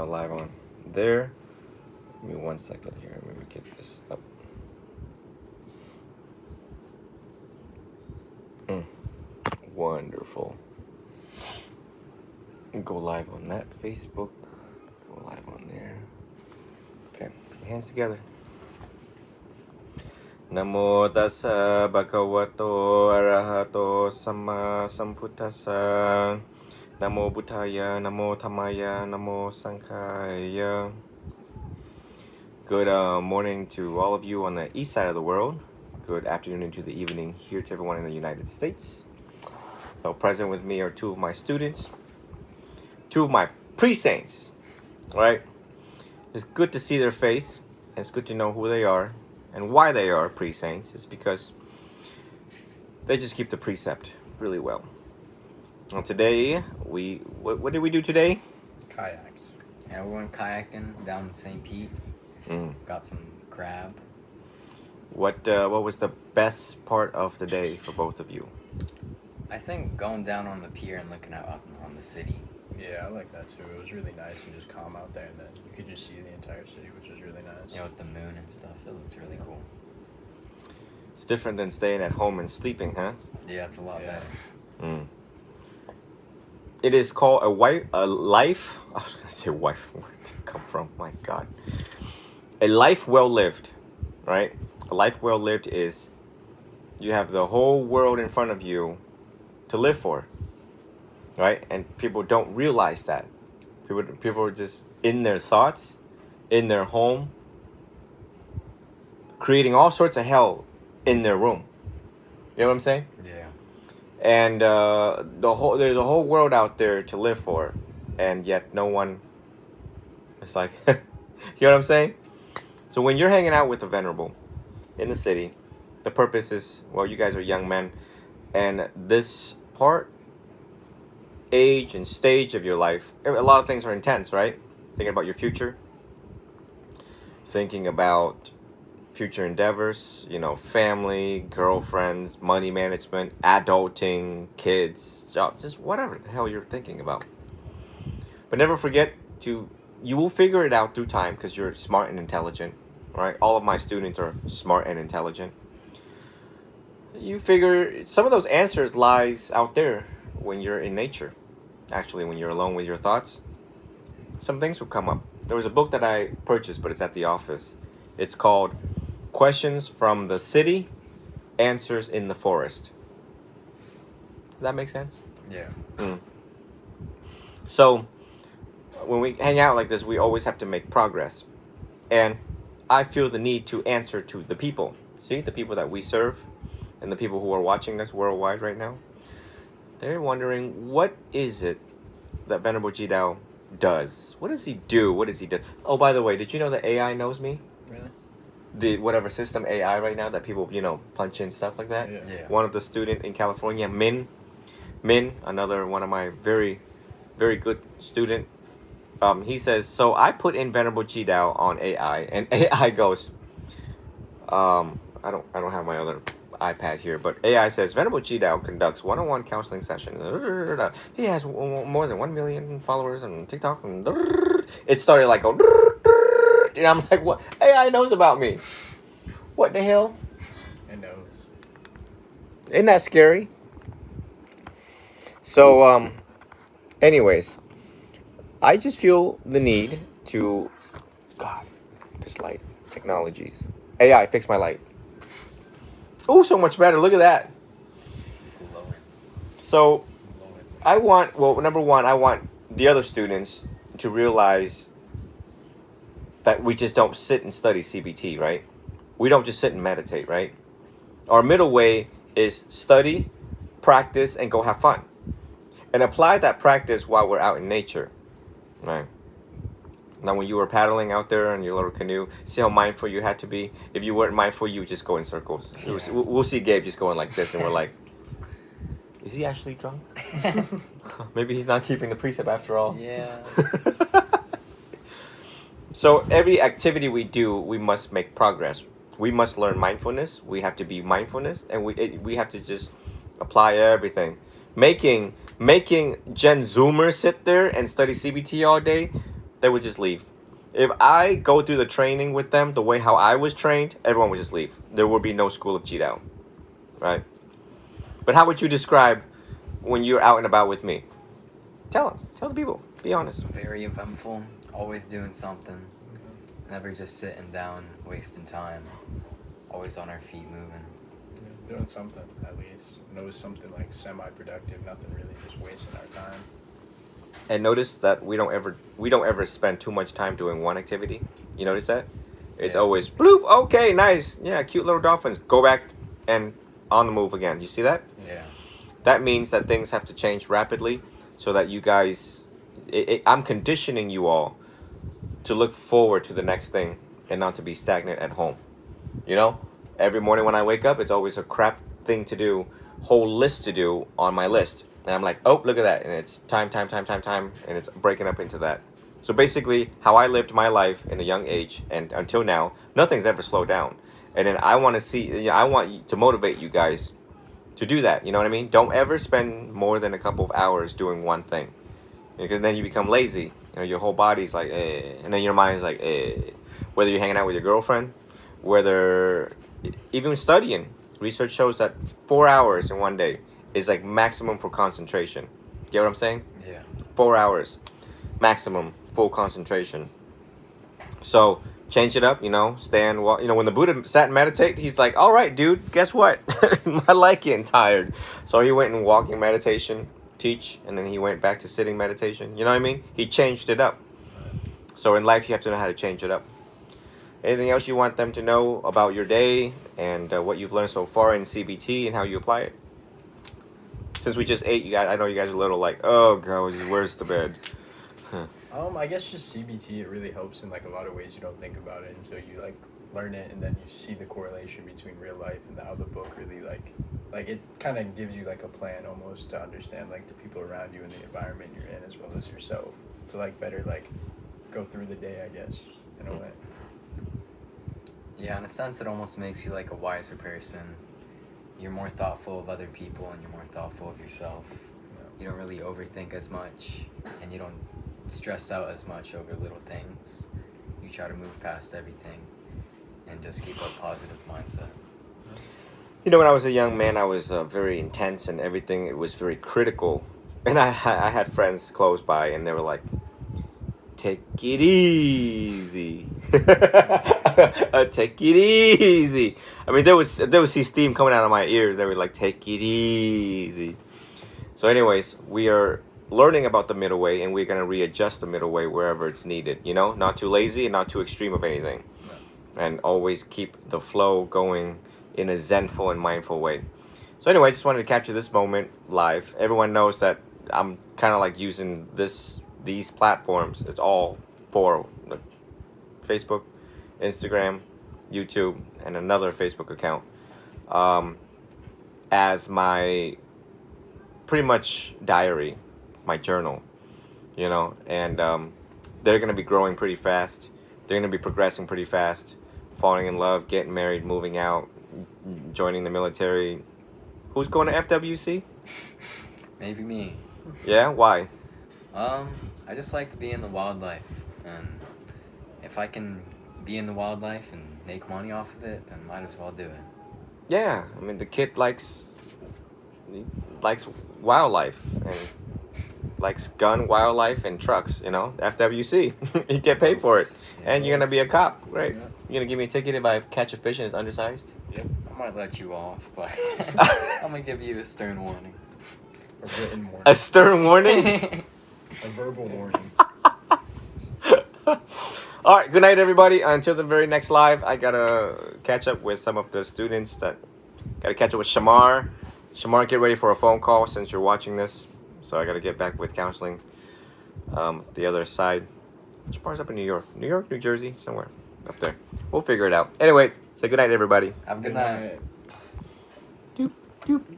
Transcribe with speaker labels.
Speaker 1: live on there. Give me 1 second here. Let me get this up. Wonderful. Go live on that Facebook. Go live on there. Okay, put your hands together. Namo tassa bhagavato arahato sama sambuddhassa. Namo buddhaya, namo dhammaya, namo sanghaya. Good morning to all of you on the east side of the world. Good afternoon into the evening here to everyone in the United States. So present with me are two of my students, two of my pre-saints, right? It's good to see their face. It's good to know who they are and why they are pre-saints. It's because they just keep the precept really well. And today, what did we do today?
Speaker 2: Kayaks. Yeah, we went kayaking down in St. Pete. Got some crab.
Speaker 1: What was the best part of the day for both of you?
Speaker 2: I think going down on the pier and looking out up on the city.
Speaker 3: Yeah, I like that too. It was really nice and just calm out there, and then you could just see the entire city, which was really nice.
Speaker 2: You know, with the moon and stuff, it looked really cool.
Speaker 1: It's different than staying at home and sleeping, huh?
Speaker 2: Yeah, it's a lot better.
Speaker 1: It is called a life. I was gonna say wife. Where did it come from? My God. A life well lived, right? A life well lived is you have the whole world in front of you to live for, right? And people don't realize that. People are just in their thoughts, in their home, creating all sorts of hell in their room. You know what I'm saying?
Speaker 2: Yeah.
Speaker 1: And there's a whole world out there to live for, and yet no one. It's like, you know what I'm saying? So when you're hanging out with the Venerable in the city, the purpose is, well, you guys are young men, and this age and stage of your life, a lot of things are intense, right? Thinking about your future, thinking about future endeavors, family, girlfriends, money management, adulting, kids, jobs, just whatever the hell you're thinking about. But never forget you will figure it out through time because you're smart and intelligent, right? All of my students are smart and intelligent. You figure some of those answers lies out there when you're in nature. Actually, when you're alone with your thoughts, some things will come up. There was a book that I purchased, but it's at the office. It's called Questions from the City, Answers in the Forest. Does that make sense?
Speaker 2: Yeah.
Speaker 1: So, when we hang out like this, we always have to make progress. And I feel the need to answer to the people. See, the people that we serve and the people who are watching us worldwide right now. They're wondering, what is it that Venerable Ji Dao does? What does he do? What does he do? Oh, by the way, did you know that AI knows me?
Speaker 3: Really?
Speaker 1: The whatever system AI right now that people, punch in stuff like that.
Speaker 2: Yeah.
Speaker 1: One of the student in California, Min, another one of my very, very good student. He says, so I put in Venerable Ji Dao on AI, and AI goes, I don't have my other iPad here, but AI says Venerable Ji Dao conducts one-on-one counseling sessions. He has more than 1 million followers on TikTok, and it started like and I'm like, what? AI knows about me. What the hell?
Speaker 3: It knows.
Speaker 1: Isn't that scary? So, anyways, I just feel the need to, God, this light technologies. AI, fix my light. Oh, so much better. Look at that. So, number one, I want the other students to realize that we just don't sit and study CBT, right? We don't just sit and meditate, right? Our middle way is study, practice, and go have fun. And apply that practice while we're out in nature, right? Now, when you were paddling out there in your little canoe, see how mindful you had to be? If you weren't mindful, you would just go in circles. Yeah. We'll see Gabe just going like this, and we're like, is he actually drunk? Maybe he's not keeping the precept after all.
Speaker 2: Yeah.
Speaker 1: So every activity we do, we must make progress. We must learn mindfulness. We have to be mindfulness, and we have to just apply everything. Making Jen Zoomer sit there and study CBT all day they would just leave. If I go through the training with them the way how I was trained, everyone would just leave. There would be no school of Jidao, right? But how would you describe when you're out and about with me? Tell the people. Be honest.
Speaker 2: Very eventful, always doing something, never just sitting down, wasting time, always on our feet moving.
Speaker 3: Yeah, doing something at least. And it was something like semi-productive, nothing really just wasting our time.
Speaker 1: And notice that we don't ever spend too much time doing one activity. You notice that? It's
Speaker 2: Yeah.
Speaker 1: always bloop. Okay, nice. Yeah, cute little dolphins. Go back and on the move again. You see that?
Speaker 2: Yeah.
Speaker 1: That means that things have to change rapidly, so that you guys. I'm conditioning you all to look forward to the next thing and not to be stagnant at home. You know, every morning when I wake up, it's always a crap thing to do, whole list to do on my list. And I'm like, oh, look at that. And it's time. And it's breaking up into that. So basically, how I lived my life in a young age and until now, nothing's ever slowed down. And then I want to motivate you guys to do that. You know what I mean? Don't ever spend more than a couple of hours doing one thing. Because then you become lazy. You know, your whole body's like, eh. And then your mind's like, eh. Whether you're hanging out with your girlfriend, whether even studying. Research shows that 4 hours in one day is like maximum for concentration. Get what I'm saying?
Speaker 2: Yeah.
Speaker 1: 4 hours. Maximum full concentration. So change it up, you know, stand, walk. You know, when the Buddha sat and meditate, he's like, all right, dude, guess what? I like getting tired. So he went and walking meditation, teach, and then he went back to sitting meditation. You know what I mean? He changed it up. So in life, you have to know how to change it up. Anything else you want them to know about your day and what you've learned so far in CBT and how you apply it? Since we just ate, you guys, I know you guys are a little like, oh god, where's the bed?
Speaker 3: I guess just CBT, it really helps in like a lot of ways. You don't think about it until you like learn it, and then you see the correlation between real life and how the book really like it kind of gives you like a plan almost to understand like the people around you and the environment you're in as well as yourself to like better like go through the day, I guess, in a way.
Speaker 2: Yeah, in a sense, it almost makes you like a wiser person. You're more thoughtful of other people and you're more thoughtful of yourself. You don't really overthink as much and you don't stress out as much over little things. You try to move past everything and just keep a positive mindset.
Speaker 1: You know, when I was a young man, I was very intense and everything. It was very critical. And I had friends close by and they were like, take it easy. Take it easy. I mean, there would see steam coming out of my ears. They were like, take it easy. So anyways, we are learning about the middle way and we're going to readjust the middle way wherever it's needed. You know, not too lazy and not too extreme of anything. And always keep the flow going in a zenful and mindful way. So anyway, I just wanted to capture this moment live. Everyone knows that I'm kind of like using these platforms. It's all for Facebook, Instagram, YouTube, and another Facebook account as my pretty much diary, my journal, you know, and they're going to be growing pretty fast. They're going to be progressing pretty fast, falling in love, getting married, moving out, joining the military. Who's going to FWC?
Speaker 2: Maybe me.
Speaker 1: Yeah, why?
Speaker 2: I just like to be in the wildlife, and if I can be in the wildlife and make money off of it, then might as well do it. Yeah,
Speaker 1: I mean, the kid likes wildlife and likes gun, wildlife, and trucks, you know, FWC. You get paid for it.
Speaker 2: Yeah,
Speaker 1: And you're going to be a cop, right?
Speaker 3: Yeah.
Speaker 1: You're going to give me a ticket if I catch a fish and it's undersized?
Speaker 3: Yep.
Speaker 2: I might let you off, but I'm gonna give you a stern warning.
Speaker 3: A written warning.
Speaker 1: A stern warning?
Speaker 3: A verbal warning.
Speaker 1: All right, good night, everybody. Until the very next live, I got to catch up with some of the students that got to catch up with Shamar. Shamar, get ready for a phone call since you're watching this. So I got to get back with counseling. The other side. Shamar's up in New York, New Jersey, somewhere up there. We'll figure it out. Anyway, say good night, everybody.
Speaker 2: Have a good night.
Speaker 1: Doop, doop.